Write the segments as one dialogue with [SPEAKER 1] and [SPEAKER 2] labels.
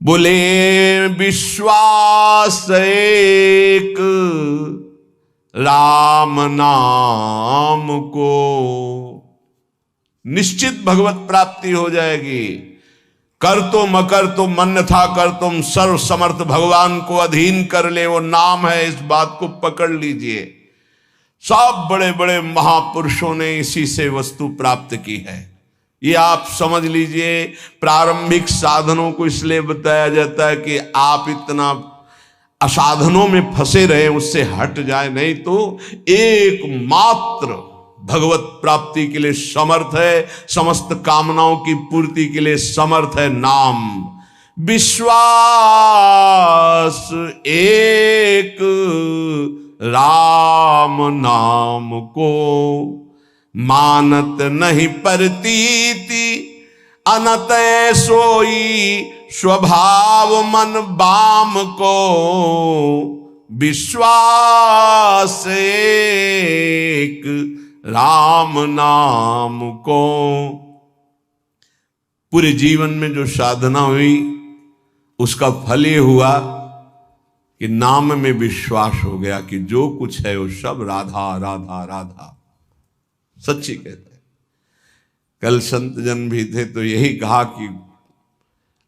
[SPEAKER 1] बोले विश्वास एक राम नाम को, निश्चित भगवत प्राप्ति हो जाएगी। कर तुम अकर तुम अन्यथा कर तुम, सर्व समर्थ भगवान को अधीन कर ले, वो नाम है। इस बात को पकड़ लीजिए। सब बड़े बड़े महापुरुषों ने इसी से वस्तु प्राप्त की है। ये आप समझ लीजिए। प्रारंभिक साधनों को इसलिए बताया जाता है कि आप इतना असाधनों में फंसे रहे, उससे हट जाए, नहीं तो एकमात्र भगवत प्राप्ति के लिए समर्थ है, समस्त कामनाओं की पूर्ति के लिए समर्थ है नाम। विश्वास एक राम नाम को, मानत नहीं परतीति अनत सोई, स्वभाव मन बाम को। विश्वास एक राम नाम को। पूरे जीवन में जो साधना हुई उसका फल ये हुआ कि नाम में विश्वास हो गया कि जो कुछ है वो सब राधा राधा राधा। सच्ची कहते हैं। कल संत जन भी थे तो यही कहा कि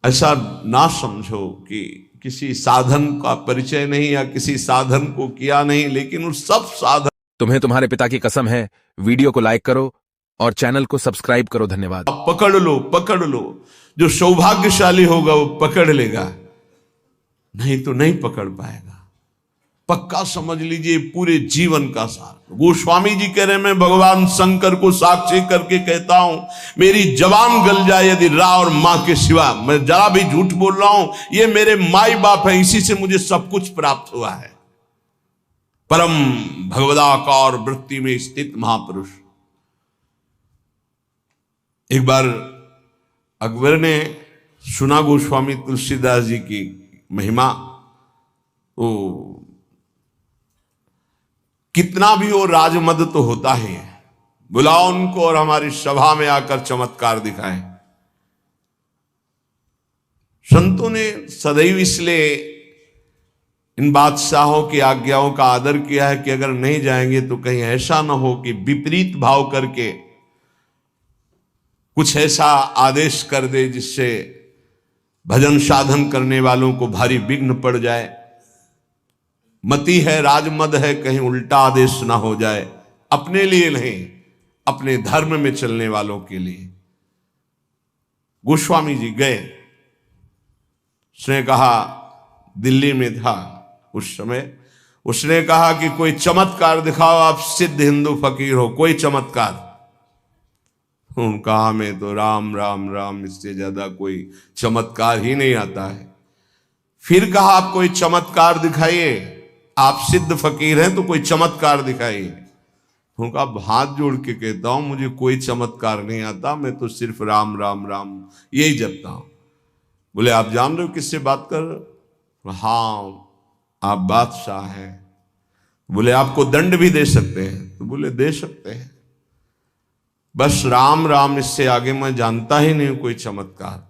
[SPEAKER 1] ऐसा ना समझो कि किसी साधन का परिचय नहीं या किसी साधन को किया नहीं, लेकिन उस सब साधन।
[SPEAKER 2] तुम्हें तुम्हारे पिता की कसम है, वीडियो को लाइक करो और चैनल को सब्सक्राइब करो। धन्यवाद।
[SPEAKER 1] पकड़ लो, पकड़ लो। जो सौभाग्यशाली होगा वो पकड़ लेगा, नहीं तो नहीं पकड़ पाएगा। पक्का समझ लीजिए पूरे जीवन का सार। गोस्वामी जी कह रहे, मैं भगवान शंकर को साक्षी करके कहता हूं, मेरी जबान गल जाए यदि रा और मां के सिवा, मैं जरा भी झूठ बोल रहा हूं, ये मेरे माई बाप है, इसी से मुझे सब कुछ प्राप्त हुआ है। परम भगवदाकार वृत्ति में स्थित महापुरुष। एक बार अकबर ने सुना गोस्वामी तुलसीदास जी की महिमा, तो कितना भी वो राजमद तो होता ही है, बुलाओ उनको और हमारी सभा में आकर चमत्कार दिखाएं। संतों ने सदैव इसलिए इन बादशाहों की आज्ञाओं का आदर किया है कि अगर नहीं जाएंगे तो कहीं ऐसा ना हो कि विपरीत भाव करके कुछ ऐसा आदेश कर दे जिससे भजन साधन करने वालों को भारी विघ्न पड़ जाए। मति है, राजमद है, कहीं उल्टा आदेश ना हो जाए, अपने लिए नहीं, अपने धर्म में चलने वालों के लिए। गोस्वामी जी गए। उसने कहा, दिल्ली में था उस समय, उसने कहा कि कोई चमत्कार दिखाओ, आप सिद्ध हिंदू फकीर हो, कोई चमत्कार। कहा, मैं तो राम राम राम, इससे ज्यादा कोई चमत्कार ही नहीं आता है। फिर कहा, आप कोई चमत्कार दिखाइए, आप सिद्ध फकीर हैं तो कोई चमत्कार दिखाइए। उनका हाथ जोड़ के कहता हूं, मुझे कोई चमत्कार नहीं आता, मैं तो सिर्फ राम राम राम यही जपता हूं। बोले, आप जान रहे हो किससे बात कर रहे हो? हाँ, आप बादशाह हैं। बोले, आपको दंड भी दे सकते हैं? तो बोले, दे सकते हैं, बस राम राम, इससे आगे मैं जानता ही नहीं कोई चमत्कार।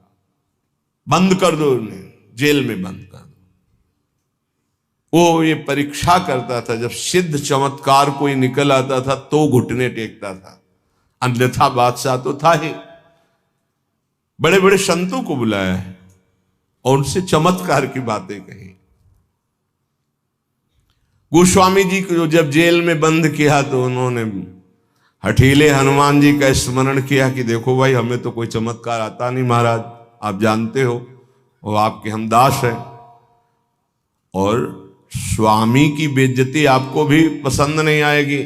[SPEAKER 1] बंद कर दो उन्हें, जेल में बंद कर दो। वो ये परीक्षा करता था, जब सिद्ध चमत्कार कोई निकल आता था तो घुटने टेकता था, अन्यथा बादशाह तो था ही। बड़े बड़े संतों को बुलाया है और उनसे चमत्कार की बातें कही। गोस्वामी जी को जब जेल में बंद किया तो उन्होंने हठीले हनुमान जी का स्मरण किया कि देखो भाई, हमें तो कोई चमत्कार आता नहीं महाराज, आप जानते हो, वो आपके हम दास हैं, और स्वामी की बेइज्जती आपको भी पसंद नहीं आएगी।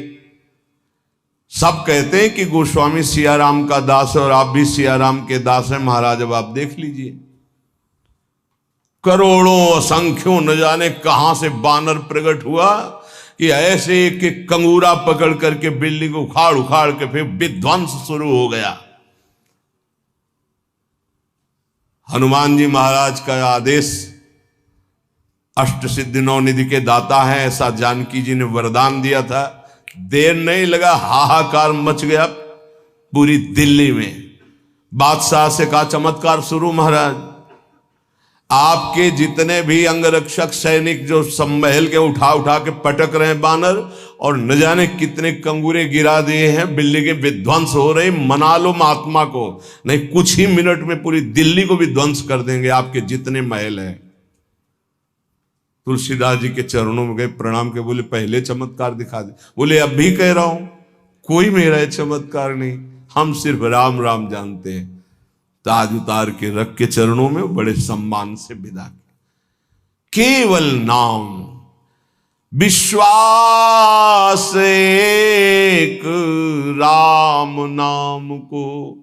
[SPEAKER 1] सब कहते हैं कि गोस्वामी सियाराम का दास है और आप भी सियाराम के दास हैं महाराज, अब आप देख लीजिए। करोड़ों असंख्यों न जाने कहां से बानर प्रकट हुआ कि ऐसे एक एक कंगूरा पकड़ करके बिल्डिंग को उखाड़ उखाड़ के फिर विध्वंस शुरू हो गया। हनुमान जी महाराज का आदेश, अष्ट सिद्धि नौ निधि के दाता हैं, ऐसा जानकी जी ने वरदान दिया था। देर नहीं लगा, हाहाकार मच गया पूरी दिल्ली में। बादशाह से कहा, चमत्कार शुरू महाराज। आपके जितने भी अंगरक्षक सैनिक जो सम्महल के उठा उठा के पटक रहे हैं बानर, और न जाने कितने कंगूरे गिरा दिए हैं, बिल्डिंगें विध्वंस हो रही, मना लो महात्मा को, नहीं कुछ ही मिनट में पूरी दिल्ली को भी ध्वंस कर देंगे आपके जितने महल हैं। तुलसीदास जी के चरणों में गए, प्रणाम के बोले पहले चमत्कार दिखा दे। बोले अब भी कह रहा हूं, कोई मेरा चमत्कार नहीं, हम सिर्फ राम राम जानते हैं। ताज उतार के रख के चरणों में बड़े सम्मान से विदा किया। केवल नाम, विश्वास एक राम नाम को।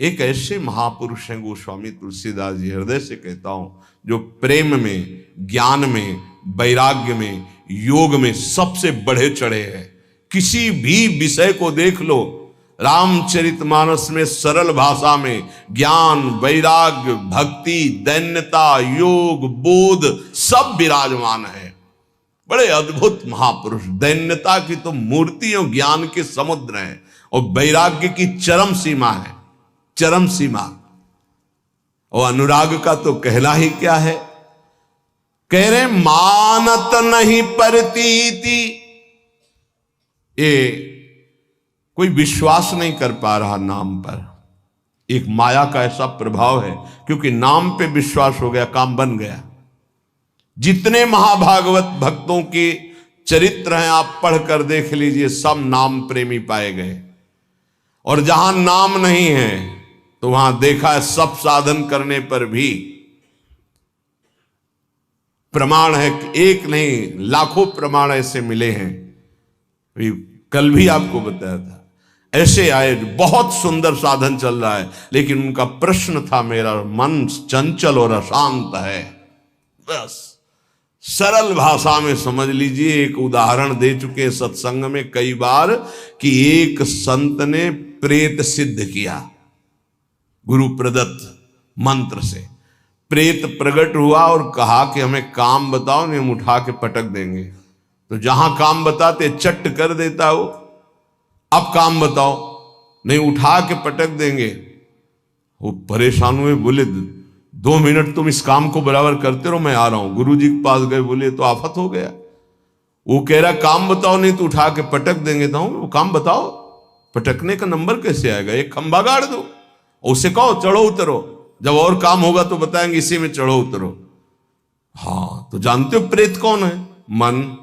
[SPEAKER 1] एक ऐसे महापुरुष हैं गोस्वामी तुलसीदास जी, हृदय से कहता हूं, जो प्रेम में, ज्ञान में, वैराग्य में, योग में सबसे बढ़े चढ़े हैं। किसी भी विषय को देख लो, रामचरितमानस में सरल भाषा में ज्ञान, वैराग्य, भक्ति, दैन्यता, योग, बोध सब विराजमान है। बड़े अद्भुत महापुरुष, दैन्यता की तो मूर्ति और ज्ञान के समुद्र है, और वैराग्य की चरम सीमा है, चरम सीमा। और अनुराग का तो कहना ही क्या है। कह रहे मानत नहीं परतीति, ये कोई विश्वास नहीं कर पा रहा नाम पर। एक माया का ऐसा प्रभाव है, क्योंकि नाम पे विश्वास हो गया, काम बन गया। जितने महाभागवत भक्तों के चरित्र हैं आप पढ़कर देख लीजिए, सब नाम प्रेमी पाए गए। और जहां नाम नहीं है तो वहां देखा है सब साधन करने पर भी प्रमाण है कि एक नहीं लाखों प्रमाण ऐसे मिले हैं। कल भी आपको बताया था, ऐसे आए, बहुत सुंदर साधन चल रहा है, लेकिन उनका प्रश्न था मेरा मन चंचल और अशांत है। बस सरल भाषा में समझ लीजिए, एक उदाहरण दे चुके सत्संग में कई बार कि एक संत ने प्रेत सिद्ध किया, गुरु प्रदत्त मंत्र से प्रेत प्रकट हुआ और कहा कि हमें काम बताओ, नहीं हम उठा के पटक देंगे। तो जहां काम बताते चट्ट कर देता वो, अब काम बताओ, नहीं उठा के पटक देंगे। वो परेशान हुए, बोले 2 मिनट तुम इस काम को बराबर करते रहो, मैं आ रहा हूं। गुरु जी के पास गए, बोले तो आफत हो गया। वो कह रहा काम बताओ, नहीं तो उठा के पटक देंगे। तो वो काम बताओ, पटकने का नंबर कैसे आएगा, एक खंबा गाड़ दो, उसे कहो चढ़ो उतरो, जब और काम होगा तो बताएंगे इसी में चढ़ो उतरो। हाँ, तो जानते हो प्रेत कौन है? मन।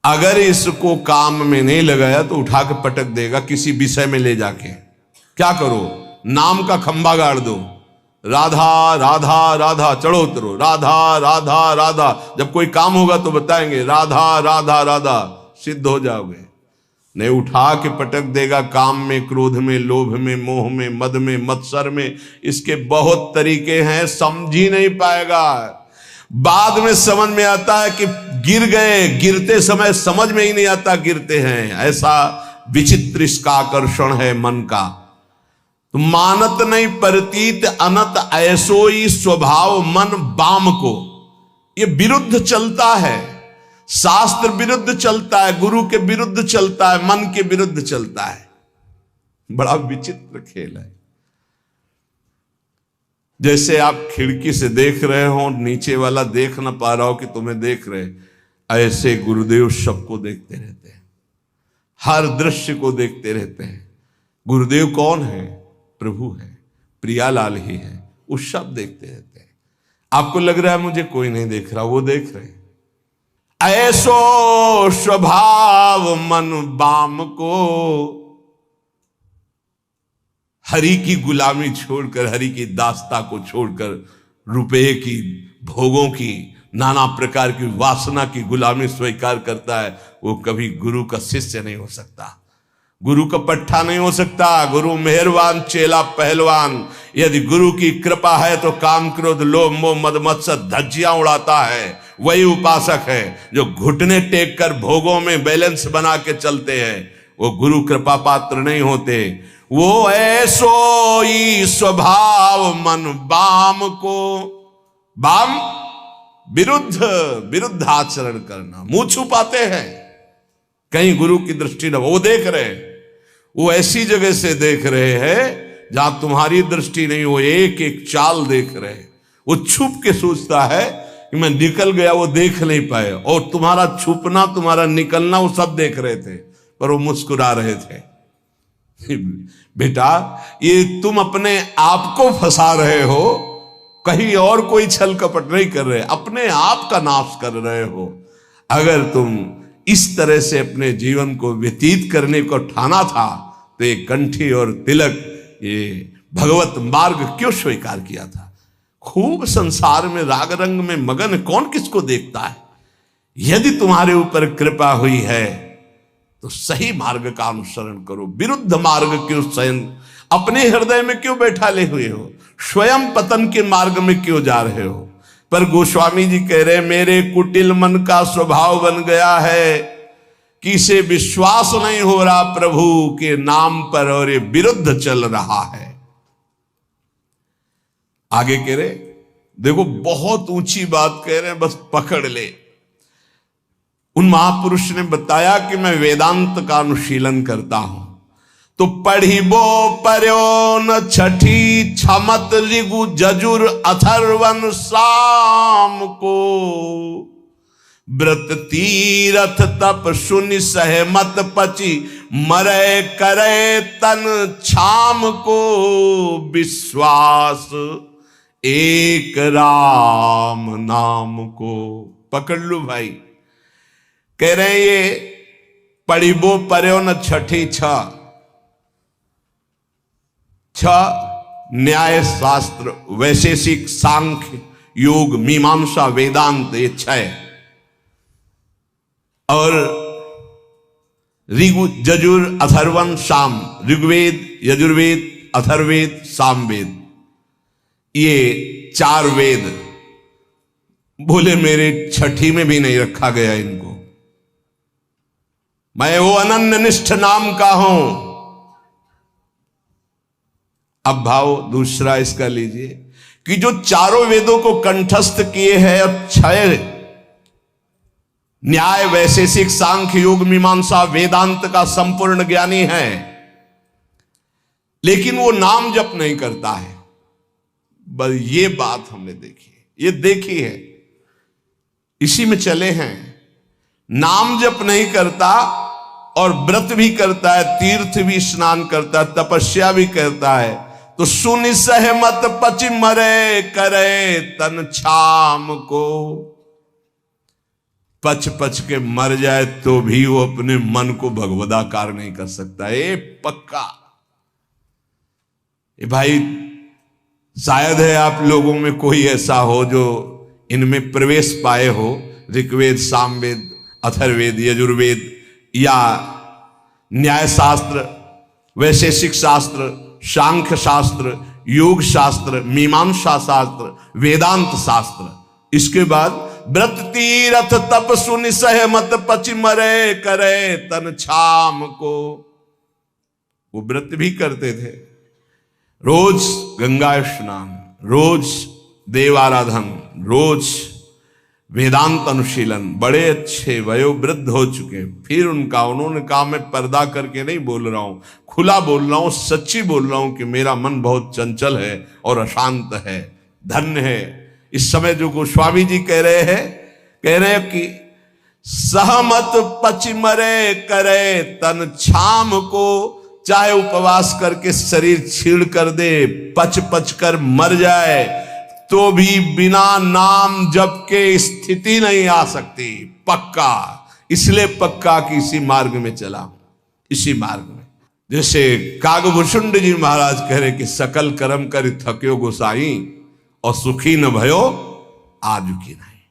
[SPEAKER 1] अगर इसको काम में नहीं लगाया तो उठा के पटक देगा किसी विषय में ले जाके। क्या करो, नाम का खंबा गाड़ दो, राधा राधा राधा, चढ़ो उतरो, राधा राधा राधा, जब कोई काम होगा तो बताएंगे राधा राधा राधा, सिद्ध हो जाओगे। नहीं उठा के पटक देगा काम में, क्रोध में, लोभ में, मोह में, मद में, मत्सर में। इसके बहुत तरीके हैं, समझ ही नहीं पाएगा। बाद में समझ में आता है कि गिर गए, गिरते समय समझ में ही नहीं आता गिरते हैं। ऐसा विचित्र इसका आकर्षण है मन का। तो मानत नहीं परतीत अनत, ऐसोई स्वभाव मन बाम को। ये विरुद्ध चलता है, शास्त्र विरुद्ध चलता है, गुरु के विरुद्ध चलता है, मन के विरुद्ध चलता है। बड़ा विचित्र खेल है। जैसे आप खिड़की से देख रहे हो, नीचे वाला देख ना पा रहा हो कि तुम्हें देख रहे, ऐसे गुरुदेव सबको देखते रहते हैं, हर दृश्य को देखते रहते हैं। गुरुदेव कौन है? प्रभु है, प्रियालाल ही है, वो सब देखते रहते हैं। आपको लग रहा है मुझे कोई नहीं देख रहा, वो देख रहे हैं। ऐसो स्वभाव मन बाम को, हरि की गुलामी छोड़कर, हरि की दास्ता को छोड़कर, रुपये की, भोगों की, नाना प्रकार की वासना की गुलामी स्वीकार करता है, वो कभी गुरु का शिष्य नहीं हो सकता, गुरु का पट्टा नहीं हो सकता। गुरु मेहरबान, चेला पहलवान। यदि गुरु की कृपा है तो काम, क्रोध, लोभ, मोह, मद, मत्सर धज्जियां उड़ाता है। वही उपासक है जो घुटने टेक कर भोगों में बैलेंस बना के चलते हैं, वो गुरु कृपा पात्र नहीं होते। वो ऐसो ही स्वभाव मन बाम को, बाम विरुद्ध आचरण करना, मुंह छुपाते हैं, कहीं गुरु की दृष्टि न हो। वो देख रहे हैं, वो ऐसी जगह से देख रहे हैं जहां तुम्हारी दृष्टि नहीं हो, एक एक चाल देख रहे हैं। वो छुप के सोचता है कि मैं निकल गया, वो देख नहीं पाए, और तुम्हारा छुपना, तुम्हारा निकलना वो सब देख रहे थे, पर वो मुस्कुरा रहे थे। बेटा, ये तुम अपने आप को फंसा रहे हो, कहीं और कोई छल कपट नहीं कर रहे, अपने आप का नाश कर रहे हो। अगर तुम इस तरह से अपने जीवन को व्यतीत करने को ठाना था तो ये कंठी और तिलक, ये भगवत मार्ग क्यों स्वीकार किया था? खूब संसार में राग रंग में मगन कौन किसको देखता है? यदि तुम्हारे ऊपर कृपा हुई है तो सही मार्ग का अनुसरण करो, विरुद्ध मार्ग क्यों स्वयं अपने हृदय में क्यों बैठा ले हुए हो? स्वयं पतन के मार्ग में क्यों जा रहे हो? पर गोस्वामी जी कह रहे, मेरे कुटिल मन का स्वभाव बन गया है कि इसे विश्वास नहीं हो रहा प्रभु के नाम पर, और ये विरुद्ध चल रहा है। आगे कह रहे, देखो बहुत ऊंची बात कह रहे हैं, बस पकड़ ले। उन महापुरुष ने बताया कि मैं वेदांत का अनुशीलन करता हूं, तो पढ़िबो पर्यो न छठी छमत ऋगु जजुर अथर्वन साम को, व्रत तीरथ तप सुनि सहमत पची मरे करे तन छाम को, विश्वास एक राम नाम को। पकड़ लो भाई। कह रहे ये पढ़िबो पर्यो न छठी छ न्याय शास्त्र वैशेषिक सांख्य योग मीमांसा वेदांत, ये छह, और ऋगु जजुर अथर्वन साम, ऋग्वेद यजुर्वेद अथर्वेद सामवेद, ये चार वेद। बोले मेरे छठी में भी नहीं रखा गया इनको, मैं वो अनन्य निष्ठ नाम का हूं। अब भाव दूसरा इसका लीजिए कि जो चारों वेदों को कंठस्थ किए हैं और छह न्याय वैशेषिक सांख्य योग मीमांसा वेदांत का संपूर्ण ज्ञानी है, लेकिन वो नाम जप नहीं करता है। बस ये बात हमने देखी है, ये देखी है, इसी में चले हैं। नाम जप नहीं करता और व्रत भी करता है, तीर्थ भी स्नान करता है, तपस्या भी करता है, तो सुनि सहमत पचि मरे करे तन छाम को। पच पच के मर जाए तो भी वो अपने मन को भगवदाकार नहीं कर सकता, ये पक्का। ये भाई शायद है आप लोगों में कोई ऐसा हो जो इनमें प्रवेश पाए हो, ऋग्वेद सामवेद अथर्वेद यजुर्वेद या न्याय शास्त्र वैशेषिक शास्त्र सांख्य शास्त्र योग शास्त्र मीमांसा शास्त्र वेदांत शास्त्र। इसके बाद व्रत तीरथ तप सुनि सहमत पचि मरे करे तन छाम को। वो व्रत भी करते थे, रोज गंगा स्नान, रोज देवाराधन, रोज वेदांत अनुशीलन, बड़े अच्छे वयोवृद्ध हो चुके। फिर उन्होंने कहा मैं पर्दा करके नहीं बोल रहा हूं, खुला बोल रहा हूं, सच्ची बोल रहा हूं कि मेरा मन बहुत चंचल है और अशांत है। धन्य है इस समय जो गोस्वामी जी कह रहे हैं कि सहमत पचि मरे करे तन छाम को। चाहे उपवास करके शरीर छीड़ कर दे, पच पच कर मर जाए, तो भी बिना नाम जप के स्थिति नहीं आ सकती। पक्का, इसलिए पक्का कि इसी मार्ग में चला, इसी मार्ग में। जैसे कागभूषुंड जी महाराज कह रहे कि सकल कर्म कर थक्यो गोसाई और सुखी न भयो आजु की नहीं,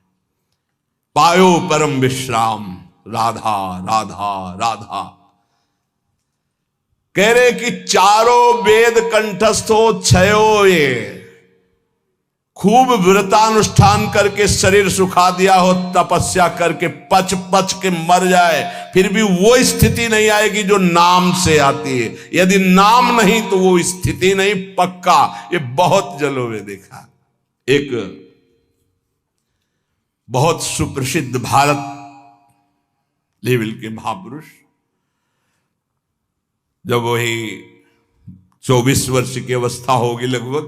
[SPEAKER 1] पायो परम विश्राम राधा राधा राधा। कह रहे कि चारों वेद कंठस्थ हो, छयो ये खूब व्रतानुष्ठान करके शरीर सुखा दिया हो, तपस्या करके पच पच के मर जाए, फिर भी वो स्थिति नहीं आएगी जो नाम से आती है। यदि नाम नहीं तो वो स्थिति नहीं, पक्का। ये बहुत जगहों में देखा। एक बहुत सुप्रसिद्ध भारत लेवल के महापुरुष जब वही 24 वर्ष की अवस्था होगी लगभग,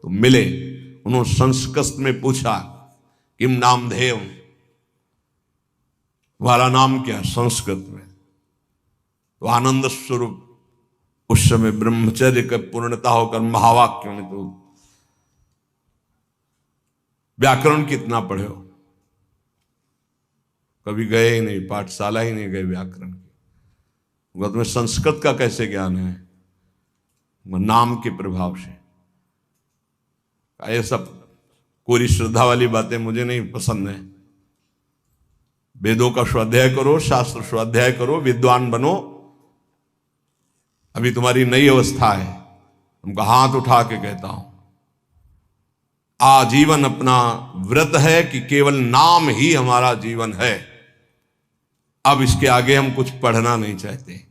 [SPEAKER 1] तो मिले। उन्होंने संस्कृत में पूछा किम नामधेय, तुम्हारा नाम क्या है संस्कृत में? तो आनंद स्वरूप उस समय ब्रह्मचर्य का पूर्णता होकर महावाक्य में, तो व्याकरण कितना पढ़े हो? कभी गए ही नहीं, पाठशाला ही नहीं गए व्याकरण की। तुम्हें संस्कृत का कैसे ज्ञान है? नाम के प्रभाव से। ये सब कोरी श्रद्धा वाली बातें मुझे नहीं पसंद है। वेदों का स्वाध्याय करो, शास्त्र स्वाध्याय करो, विद्वान बनो। अभी तुम्हारी नई अवस्था है। उनका हाथ उठा के कहता हूं, आजीवन अपना व्रत है कि केवल नाम ही हमारा जीवन है। अब इसके आगे हम कुछ पढ़ना नहीं चाहते।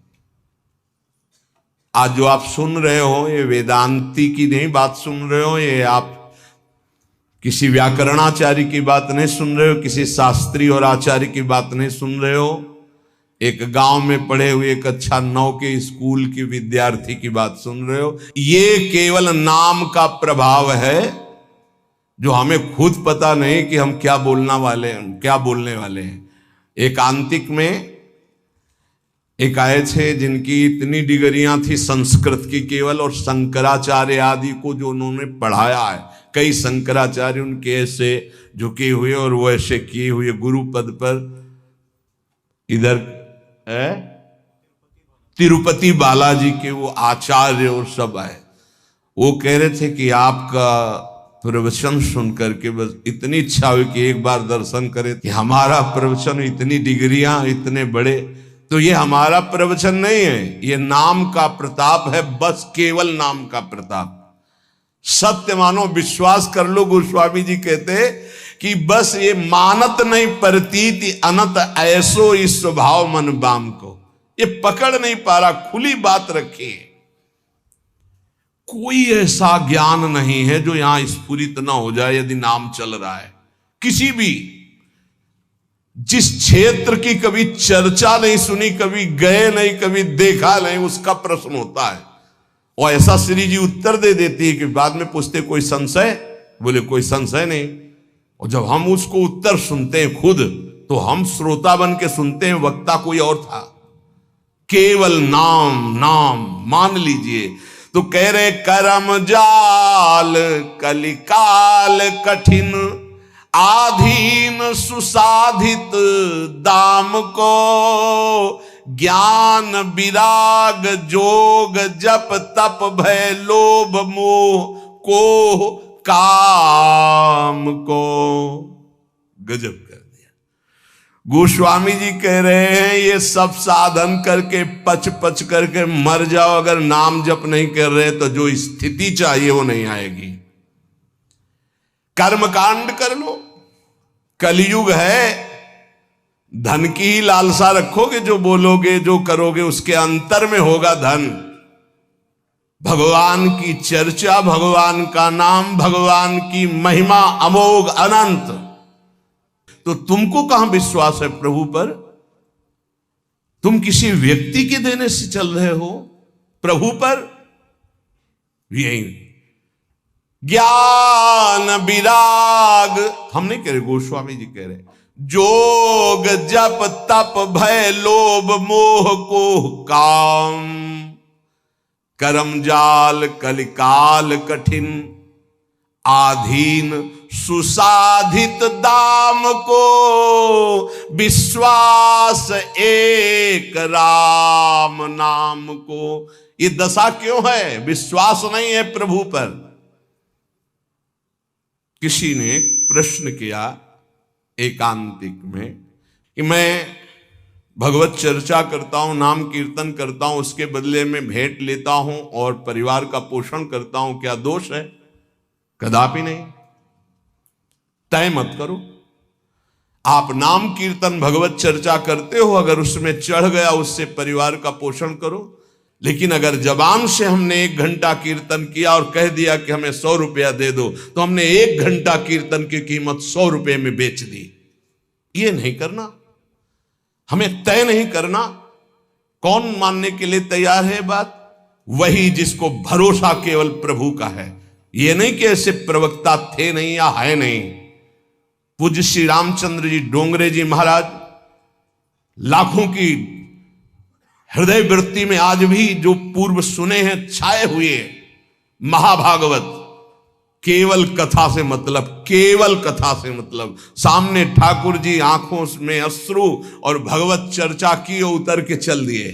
[SPEAKER 1] आज जो आप सुन रहे हो, ये वेदांती की नहीं बात सुन रहे हो, ये आप किसी व्याकरणाचार्य की बात नहीं सुन रहे हो, किसी शास्त्री और आचार्य की बात नहीं सुन रहे हो, एक गांव में पढ़े हुए एक अच्छा 9 के स्कूल की विद्यार्थी की बात सुन रहे हो। ये केवल नाम का प्रभाव है, जो हमें खुद पता नहीं कि हम क्या बोलने वाले हैं। एकांतिक में एक आए थे जिनकी इतनी डिग्रियां थी संस्कृत की केवल, और शंकराचार्य आदि को जो उन्होंने पढ़ाया है, कई शंकराचार्य उनके ऐसे झुके हुए और वो ऐसे किए हुए गुरु पद पर। इधर तिरुपति बालाजी के वो आचार्य और सब आए। वो कह रहे थे कि आपका प्रवचन सुन करके बस इतनी इच्छा हुई कि एक बार दर्शन करें। कि हमारा प्रवचन, इतनी डिग्रियां, इतने बड़े, तो ये हमारा प्रवचन नहीं है, ये नाम का प्रताप है, बस केवल नाम का प्रताप। सत्य मानो, विश्वास कर लो। गोस्वामी जी कहते कि बस ये मानत नहीं प्रतीति अनंत ऐसो इस स्वभाव मन बाम को, ये पकड़ नहीं पा रहा। खुली बात रखी है, कोई ऐसा ज्ञान नहीं है जो यहां स्फुरित ना हो जाए यदि नाम चल रहा है। किसी भी जिस क्षेत्र की कभी चर्चा नहीं सुनी, कभी गए नहीं, कभी देखा नहीं, उसका प्रश्न होता है और ऐसा श्री जी उत्तर दे देती है कि बाद में पूछते कोई संशय? बोले कोई संशय नहीं। और जब हम उसको उत्तर सुनते हैं खुद, तो हम श्रोता बन के सुनते हैं, वक्ता कोई और था। केवल नाम नाम मान लीजिए। तो कह रहे करम जाल कलिकाल कठिन, आधीन सुसाधित दाम को, ज्ञान विराग जोग जप तप भय लोभ मोह को काम को। गजब कर दिया। गोस्वामी जी कह रहे हैं ये सब साधन करके पच पच करके मर जाओ, अगर नाम जप नहीं कर रहे तो जो स्थिति चाहिए वो नहीं आएगी। कर्मकांड कर लो, कलयुग है, धन की ही लालसा रखोगे, जो बोलोगे जो करोगे उसके अंतर में होगा धन। भगवान की चर्चा, भगवान का नाम, भगवान की महिमा अमोघ अनंत। तो तुमको कहां विश्वास है प्रभु पर? तुम किसी व्यक्ति के देने से चल रहे हो, प्रभु पर यही ज्ञान विराग हम नहीं कह रहे, गोस्वामी जी कह रहे, जोग जप तप भय लोभ मोह को काम, करम जाल कलिकाल कठिन, आधीन सुसाधित दाम को, विश्वास एक राम नाम को। ये दशा क्यों है? विश्वास नहीं है प्रभु पर। किसी ने प्रश्न किया एकांतिक में कि मैं भगवत चर्चा करता हूं, नाम कीर्तन करता हूं, उसके बदले में भेंट लेता हूं और परिवार का पोषण करता हूं, क्या दोष है? कदापि नहीं। तय मत करो। आप नाम कीर्तन भगवत चर्चा करते हो, अगर उसमें चढ़ गया उससे परिवार का पोषण करो। लेकिन अगर जबान से हमने 1 घंटा कीर्तन किया और कह दिया कि हमें 100 रुपया दे दो, तो हमने 1 घंटा कीर्तन की कीमत 100 रुपये में बेच दी। ये नहीं करना, हमें तय नहीं करना। कौन मानने के लिए तैयार है बात? वही जिसको भरोसा केवल प्रभु का है, ये नहीं कि ऐसे प्रवक्ता थे नहीं या है नहीं। पूज्य श्री रामचंद्र जी डोंगरे जी महाराज लाखों की हृदय वृत्ति में आज भी जो पूर्व सुने हैं छाए हुए महाभागवत, केवल कथा से मतलब, केवल कथा से मतलब। सामने ठाकुर जी आंखों में अश्रु और भगवत चर्चा की और उतर के चल दिए।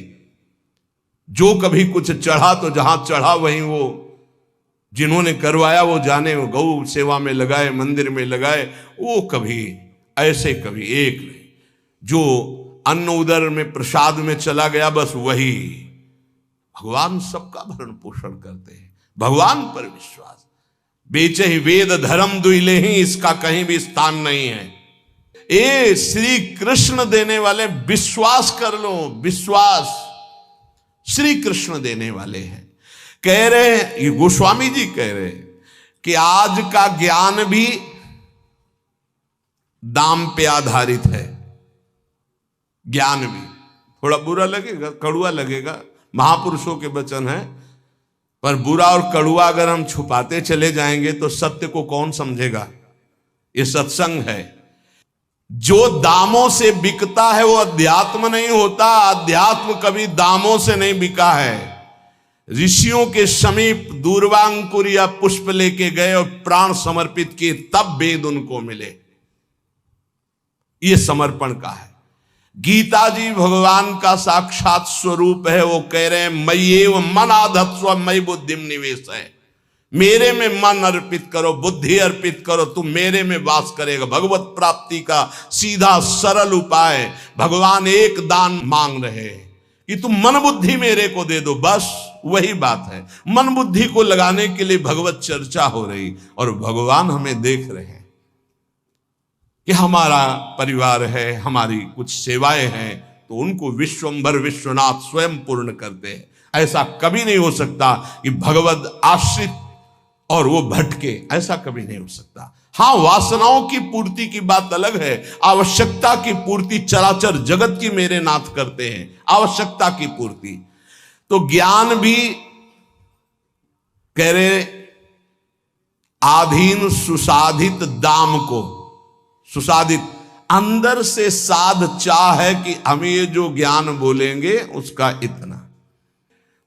[SPEAKER 1] जो कभी कुछ चढ़ा तो जहां चढ़ा वहीं वो जिन्होंने करवाया वो जाने, वो गौ सेवा में लगाए, मंदिर में लगाए, वो कभी ऐसे कभी एक नहीं। जो अन्न उदर में प्रसाद में चला गया बस वही। भगवान सबका भरण पोषण करते हैं, भगवान पर विश्वास। बेचे ही वेद धर्म दुइले ही, इसका कहीं भी स्थान नहीं है। ए श्री कृष्ण देने वाले, विश्वास कर लो, विश्वास श्री कृष्ण देने वाले हैं। कह रहे, ये गोस्वामी जी कह रहे कि आज का ज्ञान भी दाम पे आधारित है। ज्ञान भी थोड़ा बुरा लगेगा, कड़ुआ लगेगा, महापुरुषों के वचन है, पर बुरा और कड़ुआ अगर हम छुपाते चले जाएंगे तो सत्य को कौन समझेगा। ये सत्संग है। जो दामों से बिकता है वो अध्यात्म नहीं होता। अध्यात्म कभी दामों से नहीं बिका है। ऋषियों के समीप दूर्वांकुर या पुष्प लेके गए और प्राण समर्पित किए, तब वेद उनको मिले। ये समर्पण का है। गीता जी भगवान का साक्षात स्वरूप है। वो कह रहे हैं मय्येव मन आधत्स्व मयि बुद्धिम निवेश है। मेरे में मन अर्पित करो, बुद्धि अर्पित करो, तुम मेरे में वास करेगा। भगवत प्राप्ति का सीधा सरल उपाय। भगवान एक दान मांग रहे हैं कि तुम मन बुद्धि मेरे को दे दो, बस वही बात है। मन बुद्धि को लगाने के लिए भगवत चर्चा हो रही और भगवान हमें देख रहे हैं कि हमारा परिवार है, हमारी कुछ सेवाएं हैं, तो उनको विश्वंभर विश्वनाथ स्वयं पूर्ण करते हैं। ऐसा कभी नहीं हो सकता कि भगवत आश्रित और वो भटके, ऐसा कभी नहीं हो सकता। हाँ, वासनाओं की पूर्ति की बात अलग है। आवश्यकता की पूर्ति चराचर जगत की मेरे नाथ करते हैं, आवश्यकता की पूर्ति। तो ज्ञान भी कह रहे आधीन सुसाधित दाम को, सुसाधित अंदर से साध चाह है कि हम ये जो ज्ञान बोलेंगे उसका इतना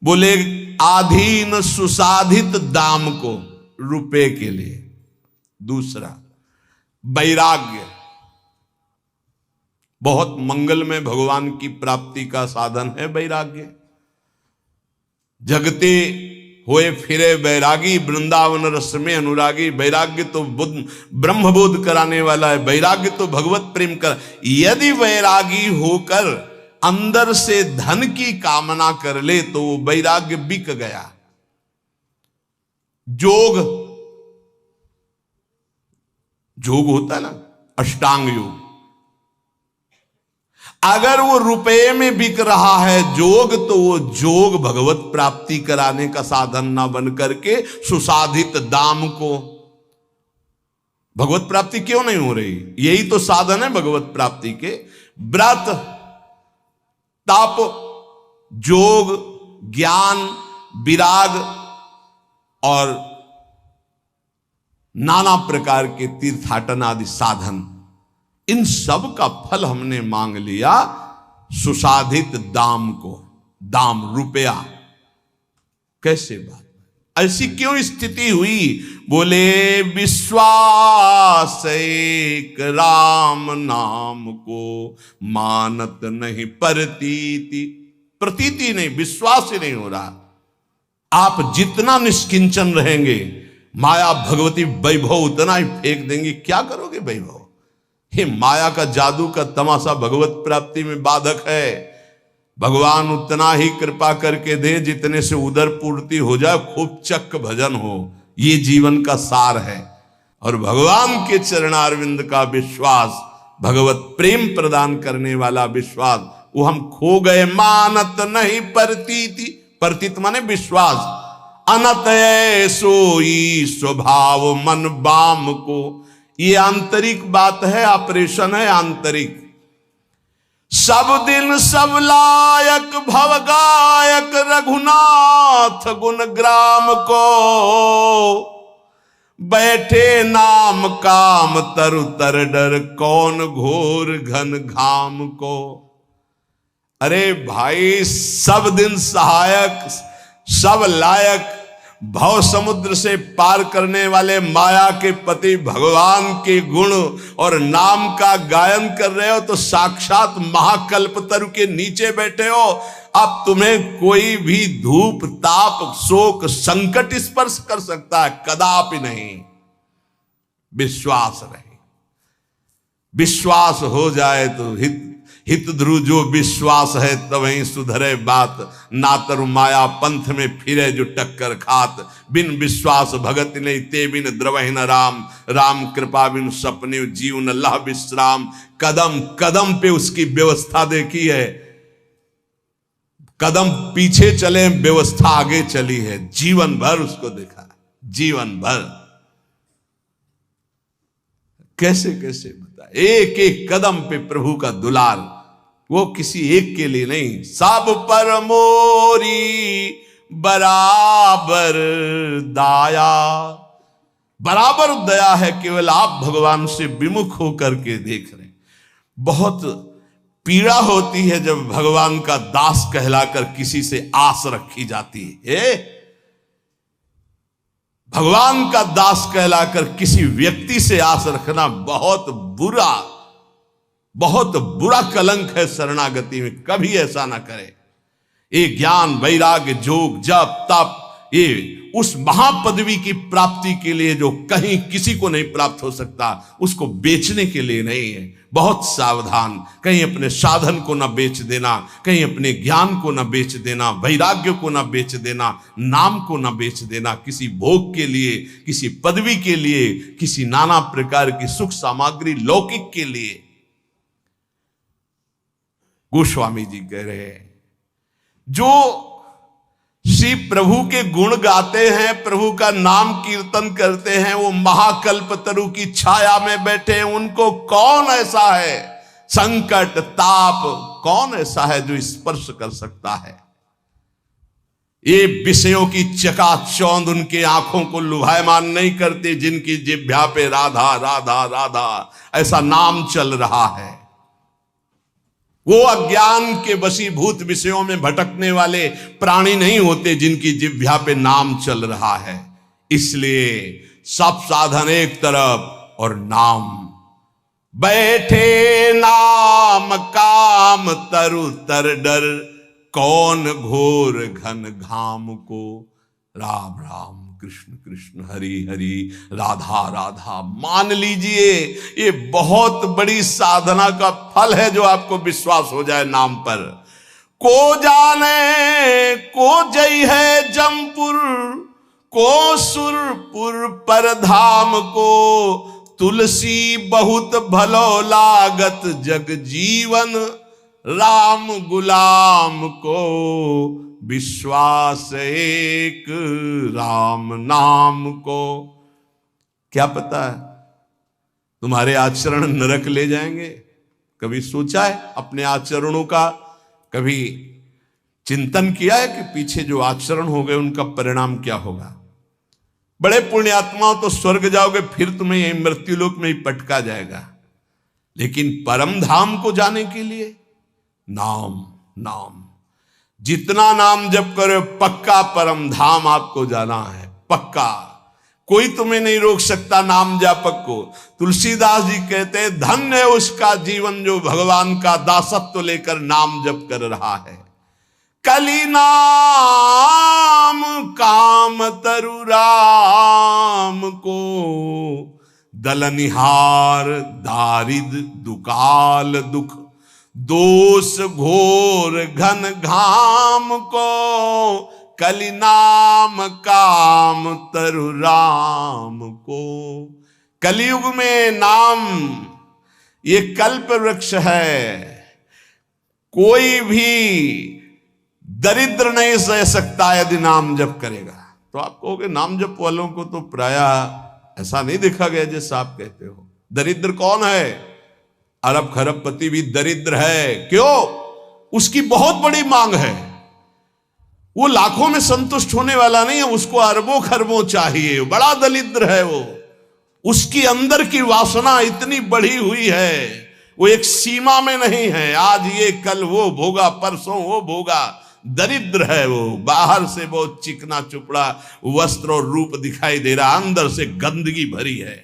[SPEAKER 1] बोले, आधीन सुसाधित दाम को, रुपए के लिए। दूसरा वैराग्य, बहुत मंगल में भगवान की प्राप्ति का साधन है वैराग्य। जगते होए फिरे वैरागी, वृंदावन रस में अनुरागी। वैराग्य तो ब्रह्मबोध कराने वाला है। वैराग्य तो भगवत प्रेम कर। यदि वैरागी होकर अंदर से धन की कामना कर ले तो वो वैराग्य बिक गया। जोग होता है ना, अष्टांग योग, अगर वो रुपए में बिक रहा है जोग, तो वो जोग भगवत प्राप्ति कराने का साधन ना बन करके सुसाधित दाम को। भगवत प्राप्ति क्यों नहीं हो रही? यही तो साधन है भगवत प्राप्ति के। व्रत, तप, जोग, ज्ञान, विराग और नाना प्रकार के तीर्थाटन आदि साधन, इन सब का फल हमने मांग लिया सुसाधित दाम को। दाम रुपया, कैसे बात, ऐसी क्यों स्थिति हुई? बोले विश्वास एक राम नाम को मानत नहीं प्रतीति। प्रतीति नहीं, विश्वास ही नहीं हो रहा। आप जितना निष्किंचन रहेंगे, माया भगवती वैभव उतना ही फेंक देंगे। क्या करोगे वैभव? हे, माया का जादू का तमाशा भगवत प्राप्ति में बाधक है। भगवान उतना ही कृपा करके दे जितने से उदर पूर्ति हो जाए, खूब चक्क भजन हो, ये जीवन का सार है। और भगवान के चरणारविंद का विश्वास, भगवत प्रेम प्रदान करने वाला विश्वास, वो हम खो गए। मानत नहीं प्रतीति, प्रतीत माने विश्वास। अनत सोई स्वभाव मन बाम को, ये आंतरिक बात है, ऑपरेशन है आंतरिक। सब दिन सब लायक भव गायक रघुनाथ गुण ग्राम को, बैठे नाम काम तरु तर डर, कौन घोर घन घाम को। अरे भाई, सब दिन सहायक, सब लायक, भव समुद्र से पार करने वाले माया के पति भगवान के गुण और नाम का गायन कर रहे हो तो साक्षात महाकल्पतरु के नीचे बैठे हो। अब तुम्हें कोई भी धूप ताप शोक संकट स्पर्श कर सकता है? कदापि नहीं। विश्वास रहे, विश्वास हो जाए तो हित ध्रुव जो विश्वास है तवहीं सुधरे बात, ना तरु माया पंथ में फिरे जो टक्कर खात। बिन विश्वास भगत नहीं ते बिन द्रवहि न राम, राम कृपा बिन सपने जीवन लह विश्राम। कदम कदम पे उसकी व्यवस्था देखी है, कदम पीछे चले व्यवस्था आगे चली है, जीवन भर उसको देखा, जीवन भर। कैसे कैसे बता, एक एक कदम पे प्रभु का दुलार, वो किसी एक के लिए नहीं, सब पर मोरी बराबर दाया। बराबर दया है, केवल आप भगवान से विमुख होकर के देख रहे हैं। बहुत पीड़ा होती है जब भगवान का दास कहलाकर किसी से आस रखी जाती है। भगवान का दास कहलाकर किसी व्यक्ति से आस रखना बहुत बुरा कलंक है शरणागति में। कभी ऐसा ना करे। ये ज्ञान वैराग्य जोग जप तप, ये उस महापदवी की प्राप्ति के लिए जो कहीं किसी को नहीं प्राप्त हो सकता, उसको बेचने के लिए नहीं है। बहुत सावधान, कहीं अपने साधन को ना बेच देना, कहीं अपने ज्ञान को ना बेच देना, वैराग्य को ना बेच देना, नाम को ना बेच देना, किसी भोग के लिए, किसी पदवी के लिए, किसी नाना प्रकार की सुख सामग्री लौकिक के लिए। गोस्वामी जी कह रहे हैं, जो श्री प्रभु के गुण गाते हैं, प्रभु का नाम कीर्तन करते हैं, वो महाकल्पतरु की छाया में बैठे हैं। उनको कौन ऐसा है, संकट ताप कौन ऐसा है जो स्पर्श कर सकता है? ये विषयों की चकाचौंध उनके आंखों को लुभायमान नहीं करते, जिनकी जिह्वा पे राधा राधा राधा ऐसा नाम चल रहा है। वो अज्ञान के वशीभूत विषयों में भटकने वाले प्राणी नहीं होते, जिनकी जिह्वा पे नाम चल रहा है। इसलिए सब साधन एक तरफ और नाम। बैठे नाम काम तरु तर डर, कौन घोर घन घाम को। राम राम कृष्ण कृष्ण हरि हरि राधा राधा। मान लीजिए ये बहुत बड़ी साधना का फल है जो आपको विश्वास हो जाए नाम पर। को जाने को जय है जमपुर, को सुरपुर पर धाम को। तुलसी बहुत भलो लागत जग जीवन, राम गुलाम को। विश्वास एक राम नाम को। क्या पता है तुम्हारे आचरण नरक ले जाएंगे? कभी सोचा है अपने आचरणों का? कभी चिंतन किया है कि पीछे जो आचरण हो गए उनका परिणाम क्या होगा? बड़े पुण्यात्माओं तो स्वर्ग जाओगे, फिर तुम्हें यही मृत्युलोक में ही पटका जाएगा। लेकिन परम धाम को जाने के लिए नाम नाम, जितना नाम जप करो पक्का परम धाम आपको जाना है, पक्का। कोई तुम्हें नहीं रोक सकता नाम जापक को। तुलसीदास जी कहते हैं, धन्य है उसका जीवन जो भगवान का दासत्व लेकर नाम जप कर रहा है। कली नाम काम तरु राम को, दलनिहार दारिद दुकाल दुख। दोष घोर घन घाम को, कलि नाम काम तरु राम को। कलयुग में नाम ये कल्प वृक्ष है। कोई भी दरिद्र नहीं सह सकता यदि नाम जप करेगा। तो आप कहोगे नाम जप वालों को तो प्रायः ऐसा नहीं देखा गया जैसा आप कहते हो। दरिद्र कौन है? अरब खरबपति भी दरिद्र है। क्यों? उसकी बहुत बड़ी मांग है। वो लाखों में संतुष्ट होने वाला नहीं है, उसको अरबों खरबों चाहिए। बड़ा दरिद्र है वो, उसकी अंदर की वासना इतनी बढ़ी हुई है, वो एक सीमा में नहीं है। आज ये कल वो भोगा, परसों वो भोगा। दरिद्र है वो, बाहर से बहुत चिकना चुपड़ा वस्त्र और रूप दिखाई दे रहा, अंदर से गंदगी भरी है।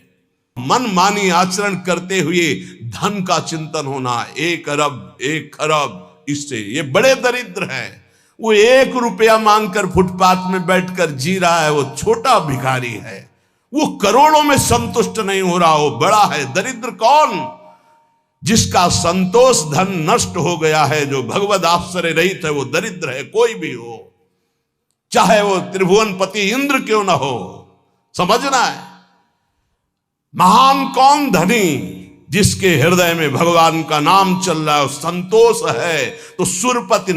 [SPEAKER 1] मनमानी आचरण करते हुए धन का चिंतन होना, 1 अरब 1 खरब, इससे ये बड़े दरिद्र हैं। वो 1 रुपया मांगकर फुटपाथ में बैठकर जी रहा है, वो छोटा भिखारी है। वो करोड़ों में संतुष्ट नहीं हो रहा, वो बड़ा है। दरिद्र कौन? जिसका संतोष धन नष्ट हो गया है, जो भगवद आश्रय रहित है, वो दरिद्र है। कोई भी हो, चाहे वो त्रिभुवनपति इंद्र क्यों ना हो, समझना है। महान कौन? धनी, जिसके हृदय में भगवान का नाम चल रहा है, संतोष है। तो सुरपति